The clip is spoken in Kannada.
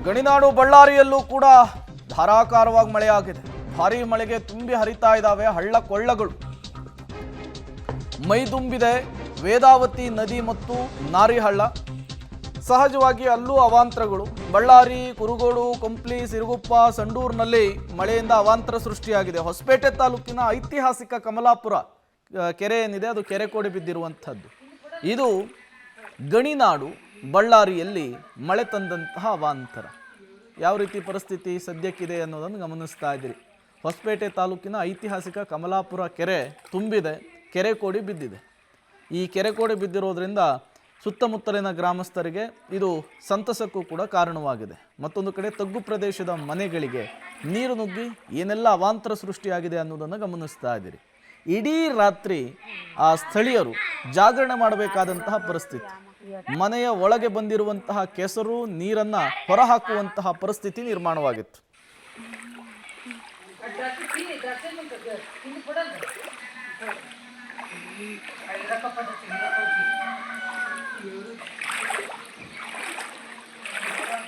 ಗಣಿನಾಡು ಬಳ್ಳಾರಿಯಲ್ಲೂ ಕೂಡ ಧಾರಾಕಾರವಾಗಿ ಮಳೆಯಾಗಿದೆ. ಭಾರೀ ಮಳೆಗೆ ತುಂಬಿ ಹರಿತಾ ಇದ್ದಾವೆ ಹಳ್ಳ ಕೊಳ್ಳಗಳು. ಮೈದುಂಬಿದೆ ವೇದಾವತಿ ನದಿ ಮತ್ತು ನಾರಿಹಳ್ಳ. ಸಹಜವಾಗಿ ಅಲ್ಲೂ ಅವಾಂತರಗಳು. ಬಳ್ಳಾರಿ, ಕುರುಗೋಡು, ಕಂಪ್ಲಿ, ಸಿರುಗುಪ್ಪ, ಸಂಡೂರಿನಲ್ಲಿ ಮಳೆಯಿಂದ ಅವಾಂತರ ಸೃಷ್ಟಿಯಾಗಿದೆ. ಹೊಸಪೇಟೆ ತಾಲೂಕಿನ ಐತಿಹಾಸಿಕ ಕಮಲಾಪುರ ಕೆರೆ ಏನಿದೆ ಅದು ಕೆರೆ ಕೋಡಿ ಬಿದ್ದಿರುವಂಥದ್ದು. ಇದು ಗಣಿನಾಡು ಬಳ್ಳಾರಿಯಲ್ಲಿ ಮಳೆ ತಂದಂತಹ ಅವಾಂತರ. ಯಾವ ರೀತಿ ಪರಿಸ್ಥಿತಿ ಸದ್ಯಕ್ಕಿದೆ ಅನ್ನೋದನ್ನು ಗಮನಿಸ್ತಾ ಇದ್ದೀರಿ. ಹೊಸಪೇಟೆ ತಾಲೂಕಿನ ಐತಿಹಾಸಿಕ ಕಮಲಾಪುರ ಕೆರೆ ತುಂಬಿದೆ, ಕೆರೆ ಕೋಡಿ ಬಿದ್ದಿದೆ. ಈ ಕೆರೆ ಕೋಡಿ ಬಿದ್ದಿರೋದ್ರಿಂದ ಸುತ್ತಮುತ್ತಲಿನ ಗ್ರಾಮಸ್ಥರಿಗೆ ಇದು ಸಂತಸಕ್ಕೂ ಕೂಡ ಕಾರಣವಾಗಿದೆ. ಮತ್ತೊಂದು ಕಡೆ ತಗ್ಗು ಪ್ರದೇಶದ ಮನೆಗಳಿಗೆ ನೀರು ನುಗ್ಗಿ ಏನೆಲ್ಲ ಅವಾಂತರ ಸೃಷ್ಟಿಯಾಗಿದೆ ಅನ್ನೋದನ್ನು ಗಮನಿಸ್ತಾ ಇದ್ದೀರಿ. ಇಡೀ ರಾತ್ರಿ ಆ ಸ್ಥಳೀಯರು ಜಾಗರಣೆ ಮಾಡಬೇಕಾದಂತಹ ಪರಿಸ್ಥಿತಿ. ಮನೆಯ ಒಳಗೆ ಬಂದಿರುವಂತಹ ಕೆಸರು ನೀರನ್ನು ಹೊರಹಾಕುವಂತಹ ಪರಿಸ್ಥಿತಿ ನಿರ್ಮಾಣವಾಗಿತ್ತು.